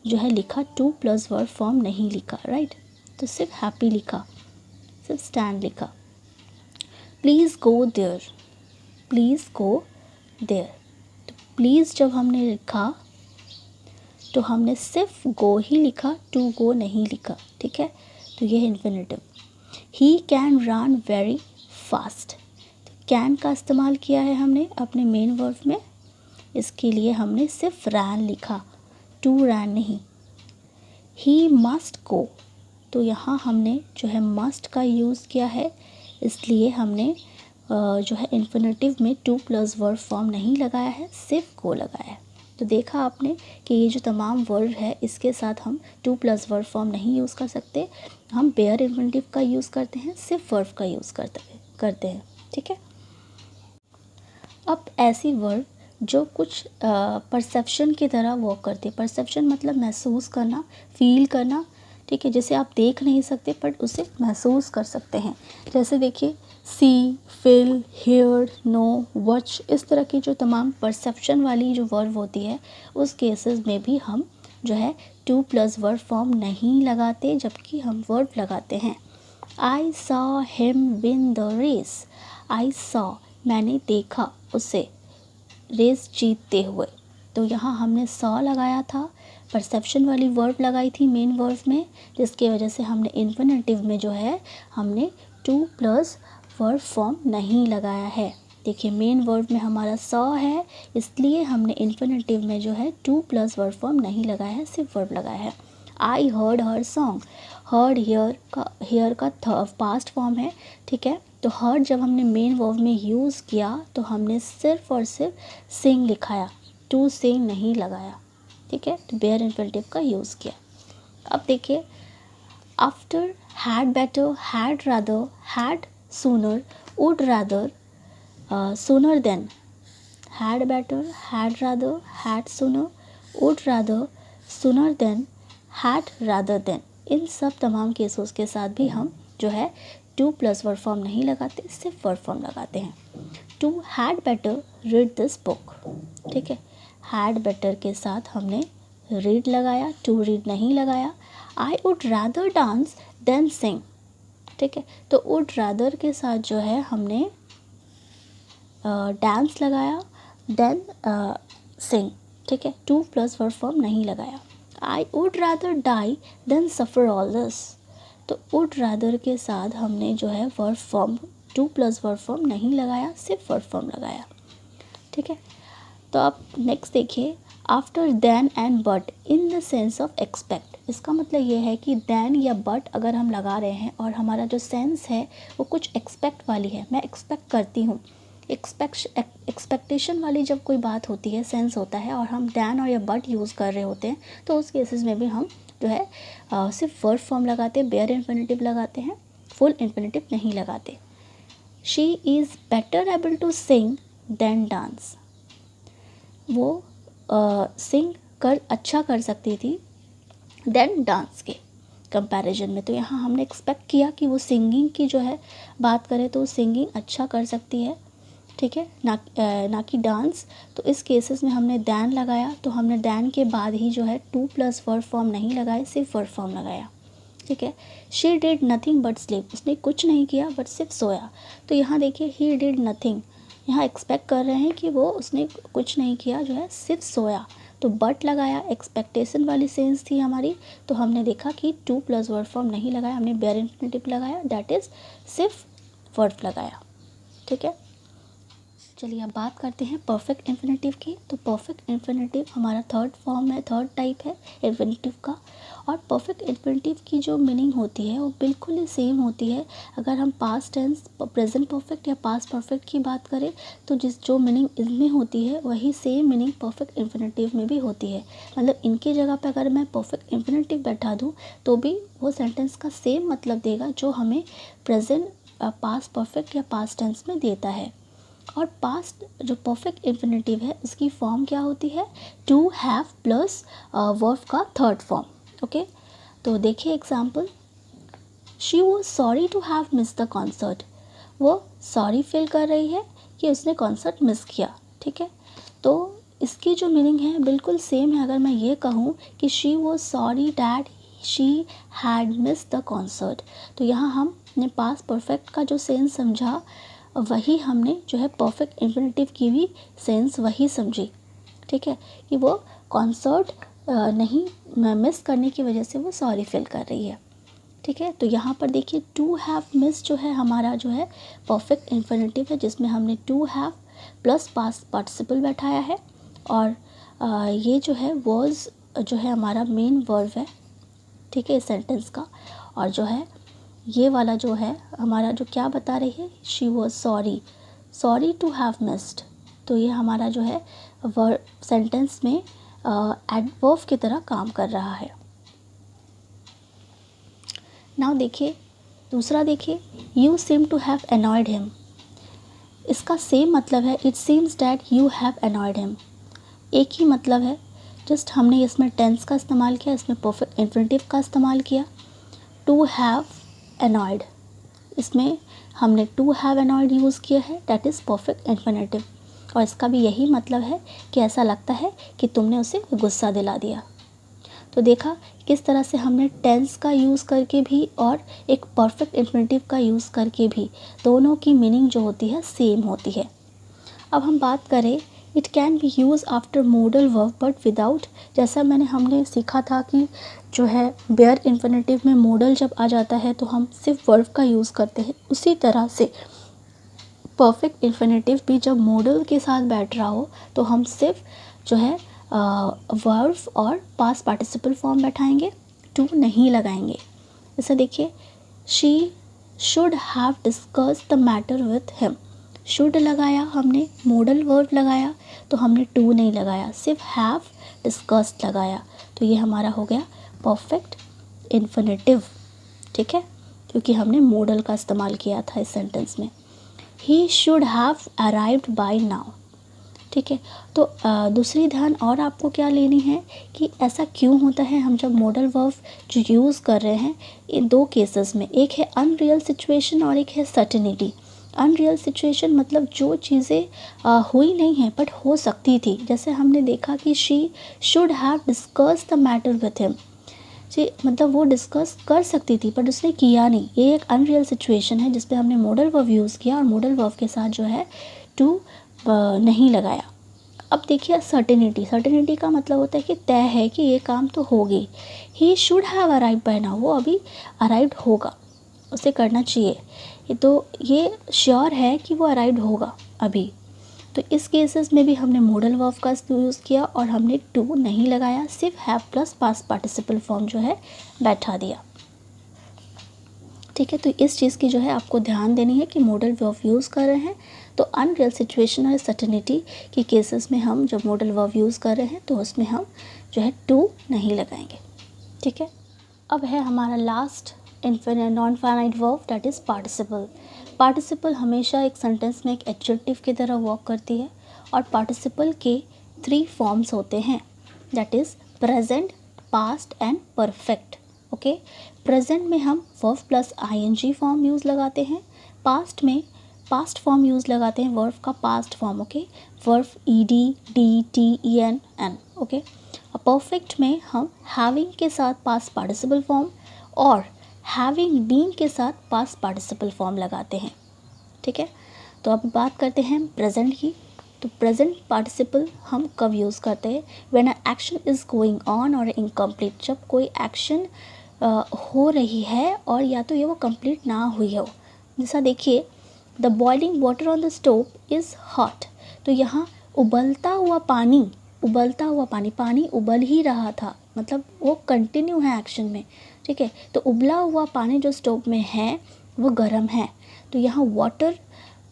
जो है लिखा, टू प्लस वर्ब फॉर्म नहीं लिखा, राइट। तो सिर्फ हैप्पी लिखा, सिर्फ स्टैंड लिखा। Please go there, please go there. तो प्लीज़ जब हमने लिखा तो हमने सिर्फ गो ही लिखा, टू गो नहीं लिखा, ठीक है। तो ये है infinitive. He can run very fast, तो कैन का इस्तेमाल किया है हमने अपने मेन वर्ब में, इसके लिए हमने सिर्फ रैन लिखा, टू रैन नहीं। ही मस्ट गो, तो यहाँ हमने जो है मस्ट का यूज़ किया है, इसलिए हमने जो है इन्फिनेटिव में टू प्लस वर्ब फॉर्म नहीं लगाया है, सिर्फ गो लगाया है। तो देखा आपने कि ये जो तमाम वर्ब है इसके साथ हम टू प्लस वर्ब फॉर्म नहीं यूज़ कर सकते, हम बेयर इन्फिनेटिव का यूज़ करते हैं, सिर्फ वर्ब का यूज़ करते हैं, ठीक है। अब ऐसी वर्ब जो कुछ परसेप्शन की तरह वर्क करती है, परसेप्शन मतलब महसूस करना, फील करना, ठीक है, जैसे आप देख नहीं सकते बट उसे महसूस कर सकते हैं। जैसे देखिए, सी, फील, हियर, नो, वॉच, इस तरह की जो तमाम परसेप्शन वाली जो वर्ब होती है उस केसेस में भी हम जो है टू प्लस वर्ब फॉर्म नहीं लगाते, जबकि हम वर्ब लगाते हैं। I saw him win the race, I saw मैंने देखा उसे रेस जीतते हुए, तो यहाँ हमने सॉ लगाया था, परसेप्शन वाली वर्ब लगाई थी मेन वर्ब में, जिसकी वजह से हमने इन्फिनेटिव में जो है हमने टू प्लस वर्ब फॉर्म नहीं लगाया है। देखिए, मेन वर्ब में हमारा सॉ है, इसलिए हमने इन्फिनेटिव में जो है टू प्लस वर्ब फॉर्म नहीं लगाया है, सिर्फ वर्ब लगाया है। I heard her song, heard hear का पास्ट फॉर्म है, ठीक है। तो हर्ड जब हमने मेन वर्ब में यूज़ किया तो हमने सिर्फ और सिर्फ सिंग लिखाया, टू सिंग नहीं लगाया, ठीक है। तो बेयर इन्फिनेटिव का यूज़ किया। अब देखिए, after, had better, had rather, had sooner, would rather, sooner than, had better, had rather, had sooner, would rather, sooner than, had, rather than, इन सब तमाम केसेस के साथ भी हम जो है टू प्लस वर्ब फॉर्म नहीं लगाते, सिर्फ वर्ब फॉर्म लगाते हैं। To had better read this book, ठीक है, हैड बेटर के साथ हमने रीड लगाया, टू रीड नहीं लगाया। I would rather dance than sing, ठीक है, तो वुड रादर के साथ जो है हमने डांस लगाया, देन सिंग, ठीक है, टू प्लस वर्ब फॉर्म नहीं लगाया। I would rather die than suffer all this, तो वुड रादर के साथ हमने जो है verb form to plus verb form नहीं लगाया, सिर्फ वर्ब फॉर्म लगाया, ठीक है। तो आप नेक्स्ट देखिए, after than and but in the sense of expect, इसका मतलब ये है कि देन या बट अगर हम लगा रहे हैं और हमारा जो सेंस है वो कुछ एक्सपेक्ट वाली है, मैं एक्सपेक्ट करती हूँ, एक्सपेक्टेशन वाली जब कोई बात होती है, सेंस होता है, और हम दैन और या बट यूज़ कर रहे होते हैं, तो उस केसेस में भी हम जो है सिर्फ वर्ब फॉर्म लगाते हैं, बेयर इन्फिनिटिव लगाते हैं, फुल इन्फिनिटिव नहीं लगाते। She is better able to sing than dance, वो सिंग अच्छा कर सकती थी देन डांस के कंपैरिजन में। तो यहाँ हमने एक्सपेक्ट किया कि वो सिंगिंग की जो है बात करें तो सिंगिंग अच्छा कर सकती है, ठीक है, ना कि डांस। तो इस केसेस में हमने दैन लगाया, तो हमने दैन के बाद ही जो है टू प्लस वर्ब फॉर्म नहीं लगाए, सिर्फ वर्ब फॉर्म लगाया, ठीक है। She did nothing but sleep, उसने कुछ नहीं किया बट सिर्फ सोया। तो यहाँ देखिए ही डिड नथिंग, यहाँ एक्सपेक्ट कर रहे हैं कि वो उसने कुछ नहीं किया, जो है सिर्फ सोया, तो बट लगाया, एक्सपेक्टेशन वाली सेंस थी हमारी, तो हमने देखा कि टू प्लस वर्ब फॉर्म नहीं लगाया, हमने बेयर इन्फिनिटिव लगाया, दैट इज़ सिर्फ वर्ब लगाया, ठीक है। चलिए अब बात करते हैं परफेक्ट इन्फिनिटिव की। तो परफेक्ट इन्फिनिटिव हमारा थर्ड फॉर्म है, थर्ड टाइप है इन्फिनिटिव का। और परफेक्ट इन्फिनिटिव की जो मीनिंग होती है वो बिल्कुल ही सेम होती है। अगर हम पास्ट टेंस, प्रेजेंट परफेक्ट या पास्ट परफेक्ट की बात करें तो जो मीनिंग इनमें होती है वही सेम मीनिंग परफेक्ट इन्फिनिटिव में भी होती है। मतलब इनकी जगह पर अगर मैं परफेक्ट इन्फिनिटिव बैठा दूँ तो भी वो सेंटेंस का सेम मतलब देगा जो हमें प्रेजेंट, पास्ट परफेक्ट या पास्ट टेंस में देता है। और पास्ट जो परफेक्ट इन्फिनिटिव है उसकी फॉर्म क्या होती है, टू हैव प्लस वर्ब का थर्ड फॉर्म, ओके। तो देखिए example, she was sorry to have miss the concert, वो सॉरी फील कर रही है कि उसने कॉन्सर्ट मिस किया, ठीक है। तो इसकी जो मीनिंग है बिल्कुल सेम है। अगर मैं ये कहूँ कि she was sorry that she had miss the concert, तो यहाँ हमने पास्ट परफेक्ट का जो सेंस समझा वही हमने जो है परफेक्ट इन्फिनिटिव की भी सेंस वही समझी, ठीक है, कि वो कॉन्सर्ट नहीं मिस करने की वजह से वो सॉरी फील कर रही है, ठीक है। तो यहाँ पर देखिए टू हैव मिस जो है हमारा जो है परफेक्ट इन्फिनिटिव है, जिसमें हमने to have plus past participle बैठाया है। और ये जो है वॉज जो है हमारा मेन वर्ब है, ठीक है, इस सेंटेंस का। और जो है ये वाला जो है हमारा जो क्या बता रही है, she was sorry to have missed, तो ये हमारा जो है वर्ब सेंटेंस में एडवर्ब की तरह काम कर रहा है। नाउ देखिए दूसरा, देखिए you seem to have annoyed him, इसका सेम मतलब है it seems that you have annoyed him, एक ही मतलब है, जस्ट हमने इसमें टेंस का इस्तेमाल किया, इसमें परफेक्ट इन्फिनिटिव का इस्तेमाल किया। टू हैव अनॉयड, इसमें हमने टू हैव अनॉयड यूज़ किया है, दैट इज़ परफेक्ट इन्फिनिटिव। और इसका भी यही मतलब है कि ऐसा लगता है कि तुमने उसे गुस्सा दिला दिया। तो देखा किस तरह से हमने टेंस का यूज़ करके भी और एक परफेक्ट इन्फिनिटिव का यूज़ करके भी दोनों की मीनिंग जो होती है सेम होती है। अब हम बात करें, it can B use after model verb but without, जैसा हमने सीखा था कि जो है बेयर इन्फिनिटिव में मोडल जब आ जाता है तो हम सिर्फ वर्ब का यूज़ करते हैं, उसी तरह से परफेक्ट इन्फिनिटिव भी जब मोडल के साथ बैठ रहा हो तो हम सिर्फ जो है वर्ब और पास्ट पार्टिसिपल फॉर्म बैठाएंगे, टू नहीं लगाएंगे। जैसे देखिए, she should have discussed the matter with him, should लगाया हमने, मोडल वर्ब लगाया तो हमने टू नहीं लगाया, सिर्फ हैव डिस्कस्ड लगाया, तो ये हमारा हो गया परफेक्ट इन्फिनिटिव, ठीक है, क्योंकि हमने मोडल का इस्तेमाल किया था इस सेंटेंस में। He should have arrived by now, ठीक है। तो दूसरी ध्यान और आपको क्या लेनी है कि ऐसा क्यों होता है, हम जब मॉडल वर्ब जो यूज़ कर रहे हैं इन दो केसेस में, एक है अनरियल सिचुएशन और एक है सर्टेनिटी। अनरियल सिचुएशन मतलब जो चीज़ें हुई नहीं हैं बट हो सकती थी, जैसे हमने देखा कि she should have discuss the matter with him, जी मतलब वो डिस्कस कर सकती थी बट उसने किया नहीं, ये एक अनरियल सिचुएशन है जिस पे हमने मॉडल वर्ब यूज़ किया और मॉडल वर्ब के साथ जो है टू नहीं लगाया। अब देखिए सर्टेनिटी, सर्टेनिटी का मतलब होता है कि तय है कि ये काम तो होगी। He should have arrive by now, वो अभी अराइव्ड होगा, उसे करना चाहिए, तो ये श्योर है कि वो अराइव्ड होगा अभी। तो इस केसेस में भी हमने मॉडल वर्ब का यूज़ किया और हमने टू नहीं लगाया, सिर्फ have plus past participle form जो है बैठा दिया। ठीक है, तो इस चीज़ की जो है आपको ध्यान देनी है कि मॉडल वर्ब यूज़ कर रहे हैं तो अनरियल सिचुएशन और सर्टेनिटी के केसेस में हम जब मॉडल वर्ब यूज़ कर रहे हैं तो उसमें हम जो है टू नहीं लगाएंगे। ठीक है, अब है हमारा last non finite verb that is participle. Participle हमेशा एक सेंटेंस में एक एडजेक्टिव की तरह वर्क करती है और पार्टिसिपल के 3 फॉर्म्स होते हैं, that is present, past and perfect. Okay, present में हम verb plus ING form use लगाते हैं, पास्ट में पास्ट फॉर्म यूज़ लगाते हैं, वर्ब का past form. Okay, verb ED, D, T, E N, N. Okay, और परफेक्ट में हम हैविंग के साथ पास्ट पार्टिसिपल फॉर्म और हैविंग बीन के साथ पास्ट पार्टिसिपल फॉर्म लगाते हैं। ठीक है, तो अब बात करते हैं प्रेजेंट की। तो प्रेजेंट पार्टिसिपल हम कब यूज़ करते हैं, when a action is going on और इनकम्प्लीट, जब कोई एक्शन हो रही है और या तो ये वो कंप्लीट ना हुई हो। जैसा देखिए, the boiling water on the stove is hot, तो यहाँ उबलता हुआ पानी, पानी उबल ही रहा था, मतलब वो कंटिन्यू है एक्शन में। ठीक है, तो उबला हुआ पानी जो स्टोव में है वो गर्म है, तो यहाँ वाटर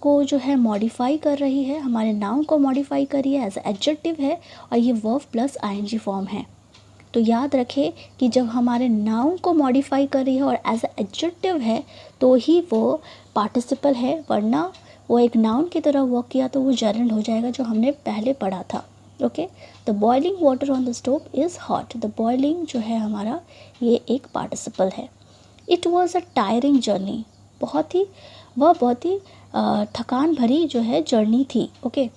को जो है मॉडिफाई कर रही है, हमारे नाउन को मॉडिफाई कर रही है, एज एडजेक्टिव है और ये वर्ब प्लस आईएनजी फॉर्म है। तो याद रखें कि जब हमारे नाउन को मॉडिफाई कर रही है और एज एडजेक्टिव है तो ही वो पार्टिसिपल है, वरना वो एक नाउन की तरह वर्क किया तो वो जर्नड हो जाएगा जो हमने पहले पढ़ा था। Okay, the boiling water on the stove is hot, the boiling जो है हमारा ये एक पार्टिसिपल है। It was a tiring journey, बहुत ही थकान भरी जो है जर्नी थी। ओके,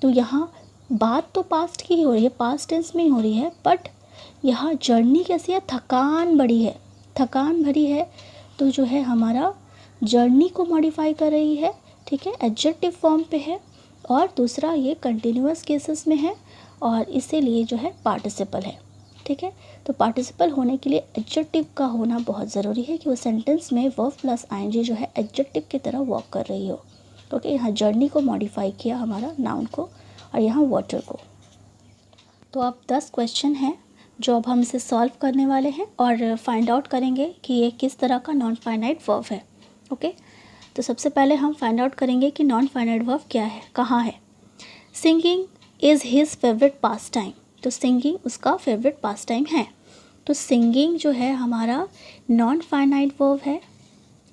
तो यहाँ बात तो पास्ट की ही हो रही है, पास्ट टेंस में ही हो रही है, बट यहाँ जर्नी कैसी है, थकान भरी है, तो जो है हमारा जर्नी को मॉडिफाई कर रही है। ठीक है, एडजेक्टिव फॉर्म पे है और दूसरा ये कंटिन्यूअस केसेस में है और इसीलिए जो है पार्टिसिपल है। ठीक है, तो पार्टिसिपल होने के लिए एडजेक्टिव का होना बहुत ज़रूरी है कि वो सेंटेंस में वर्ब प्लस आईएनजी जो है एडजेक्टिव की तरह वर्क कर रही हो। ओके, यहाँ जर्नी को मॉडिफाई किया हमारा नाउन को और यहाँ वाटर को। तो अब 10 क्वेश्चन हैं जो अब हम इसे सॉल्व करने वाले हैं और फाइंड आउट करेंगे कि ये किस तरह का नॉन फाइनाइट वर्ब है। ओके, तो सबसे पहले हम फाइंड आउट करेंगे कि नॉन फाइनाइट वर्ब क्या है, कहाँ है। Singing is his favourite pass time, तो सिंगिंग उसका फेवरेट पास टाइम है, तो सिंगिंग जो है हमारा नॉन फाइनाइट वर्ब है।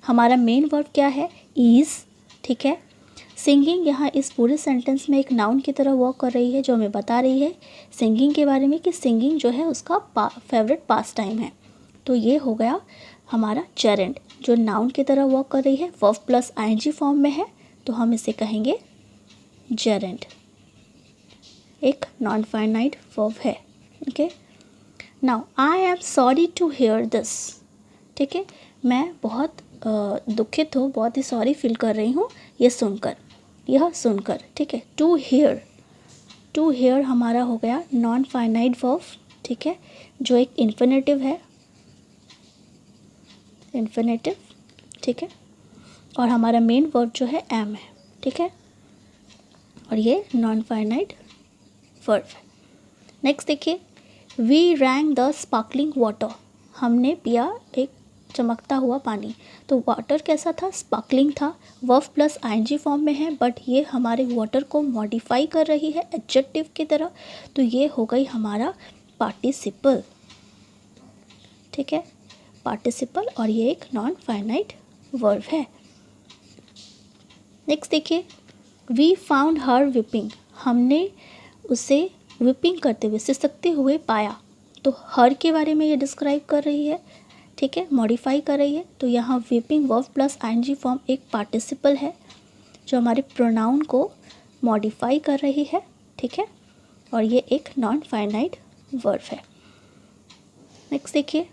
हमारा मेन वर्ब क्या है, इज़। ठीक है, सिंगिंग यहाँ इस पूरे सेंटेंस में एक नाउन की तरह वर्क कर रही है जो हमें बता रही है सिंगिंग के बारे में कि सिंगिंग जो है उसका फेवरेट पास टाइम है। तो ये हो गया हमारा जेरेंड जो नाउन की तरह वर्क कर रही है, वर्ब प्लस आईएनजी फॉर्म में है, तो हम इसे कहेंगे जेरेंड, एक नॉन फाइनाइट वर्ब है। Okay, now I am sorry to hear this. ठीक है, मैं बहुत दुखित हूँ, बहुत ही सॉरी फील कर रही हूँ यह सुनकर। ठीक है, टू हेयर हमारा हो गया नॉन फाइनाइट वर्ब। ठीक है, जो एक इन्फिनेटिव है, ठीक है, और हमारा मेन वर्ब जो है एम है। ठीक है, और ये नॉन फाइनाइट वर्ब है। नेक्स्ट देखिए, we rang the sparkling water, हमने पिया एक चमकता हुआ पानी, तो वाटर कैसा था, स्पार्कलिंग था, वर्ब प्लस आईएनजी फॉर्म में है, बट ये हमारे वाटर को मॉडिफाई कर रही है एडजेक्टिव की तरह, तो ये हो गई हमारा पार्टिसिपल। ठीक है, पार्टिसिपल, और ये एक नॉन फाइनाइट वर्ब है। नेक्स्ट देखिए, वी फाउंड हर विपिंग, हमने उसे विपिंग करते हुए, सिसकते हुए पाया। तो हर के बारे में ये डिस्क्राइब कर रही है, ठीक है, मॉडिफाई कर रही है। तो यहाँ weeping verb plus ING form एक पार्टिसिपल है जो हमारे प्रोनाउन को मॉडिफाई कर रही है, ठीक है, और ये एक नॉन फाइनाइट वर्ब है। नेक्स्ट देखिए,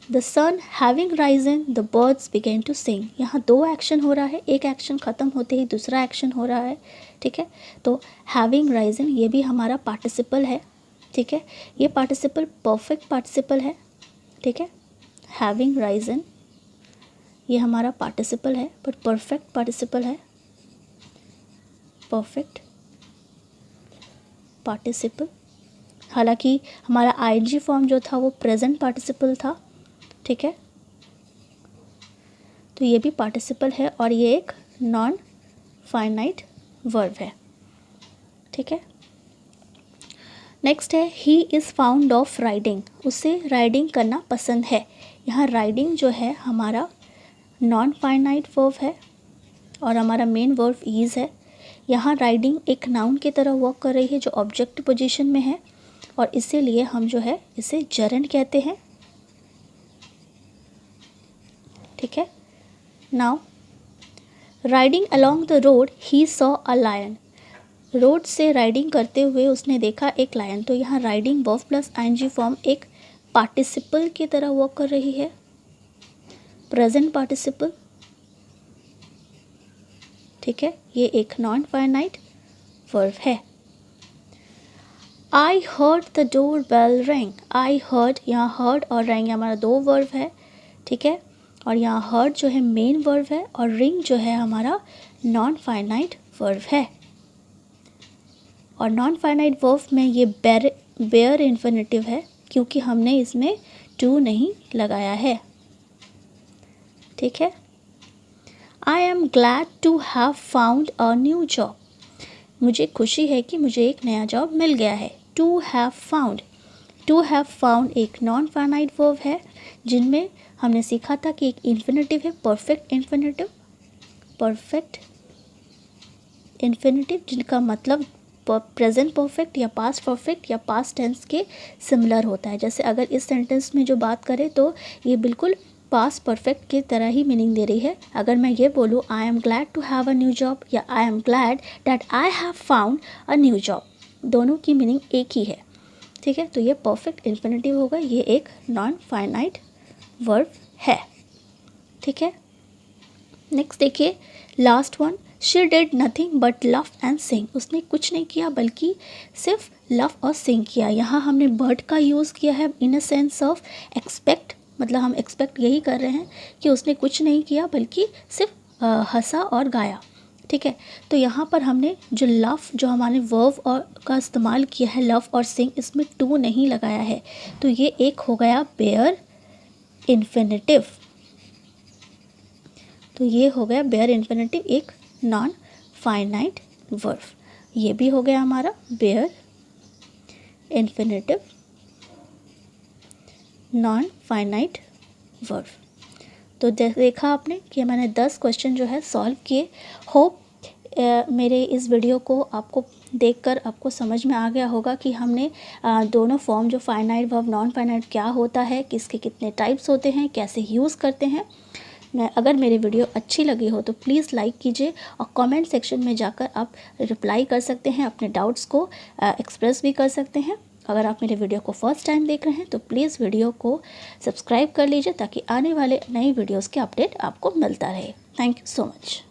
the sun having risen the birds began to sing. यहाँ दो एक्शन हो रहा है, एक एक्शन ख़त्म होते ही दूसरा एक्शन हो रहा है, ठीक है। तो हैविंग राइजन ये भी हमारा पार्टिसिपल है, ठीक है, ये पार्टिसिपल परफेक्ट पार्टिसिपल है, ठीक है। हैविंग राइजन ये हमारा पार्टिसिपल है बट परफेक्ट पार्टिसिपल है, परफेक्ट पार्टिसिपल। हालांकि हमारा आईएनजी फॉर्म जो था वो प्रेजेंट पार्टिसिपल था, ठीक है। तो ये भी पार्टिसिपल है और ये एक नॉन फाइनाइट वर्ब है, ठीक है। नेक्स्ट है he is found of riding, उसे राइडिंग करना पसंद है। यहाँ राइडिंग जो है हमारा नॉन फाइनाइट वर्ब है और हमारा मेन वर्ब इज़ है। यहाँ राइडिंग एक नाउन की तरह वर्क कर रही है जो ऑब्जेक्ट पोजीशन में है और इसीलिए हम जो है इसे जरंड कहते हैं, ठीक है। Now riding along the road he saw a lion, road से राइडिंग करते हुए उसने देखा एक लायन। तो यहाँ riding verb plus ING form एक पार्टिसिपल की तरह वर्क कर रही है, प्रेजेंट पार्टिसिपल, ठीक है, ये एक नॉन फाइनाइट वर्ब है। I heard the door bell ring, I heard, यहाँ हर्ड और रिंग हमारा दो वर्ब है, ठीक है, और यहाँ हर्ड जो है मेन वर्ब है और रिंग जो है हमारा नॉन फाइनाइट वर्ब है। और नॉन फाइनाइट वर्ब में ये बेयर इन्फिनिटिव है क्योंकि हमने इसमें टू नहीं लगाया है, ठीक है। I am glad to have found a new job, मुझे खुशी है कि मुझे एक नया जॉब मिल गया है। To have found, to have found एक नॉन फाइनाइट वर्ब है जिनमें हमने सीखा था कि एक इन्फिनिटिव है, परफेक्ट इन्फिनिटिव, परफेक्ट इन्फिनिटिव जिनका मतलब प्रेजेंट परफेक्ट या पास्ट परफेक्ट या पास्ट टेंस के सिमिलर होता है। जैसे अगर इस सेंटेंस में जो बात करें तो ये बिल्कुल पास्ट परफेक्ट की तरह ही मीनिंग दे रही है। अगर मैं ये बोलूँ I am glad to have a new job या I am glad that I have found a new job, दोनों की मीनिंग एक ही है, ठीक है। तो ये परफेक्ट इन्फिनिटिव होगा, ये एक नॉन फाइनाइट वर्ब है, ठीक है। नेक्स्ट देखिए last one, she did nothing but love and सिंग, उसने कुछ नहीं किया बल्कि सिर्फ लव और सिंग किया। यहाँ हमने बट का यूज़ किया है इन अ सेंस ऑफ एक्सपेक्ट, मतलब हम एक्सपेक्ट यही कर रहे हैं कि उसने कुछ नहीं किया बल्कि सिर्फ हंसा और गाया, ठीक है। तो यहाँ पर हमने जो लव जो हमारे वर्ब और का इस्तेमाल किया है लव और सिंग, इसमें टू नहीं लगाया है, तो ये एक हो गया बेयर इन्फिनिटिव, तो ये हो गया बेयर इन्फिनिटिव एक नॉन फाइनाइट वर्ब। ये भी हो गया हमारा bare infinitive non finite verb. तो देखा आपने कि मैंने 10 क्वेश्चन जो है सॉल्व किए। होप मेरे इस वीडियो को आपको देखकर आपको समझ में आ गया होगा कि हमने दोनों फॉर्म जो फाइनाइट वर्ब नॉन फाइनाइट क्या होता है, किसके कितने टाइप्स होते हैं, कैसे यूज़ करते हैं। अगर मेरी वीडियो अच्छी लगी हो तो प्लीज़ लाइक कीजिए और कमेंट सेक्शन में जाकर आप रिप्लाई कर सकते हैं, अपने डाउट्स को एक्सप्रेस भी कर सकते हैं। अगर आप मेरे वीडियो को फर्स्ट टाइम देख रहे हैं तो प्लीज़ वीडियो को सब्सक्राइब कर लीजिए ताकि आने वाले नई वीडियोस के अपडेट आपको मिलता रहे। Thank you so much.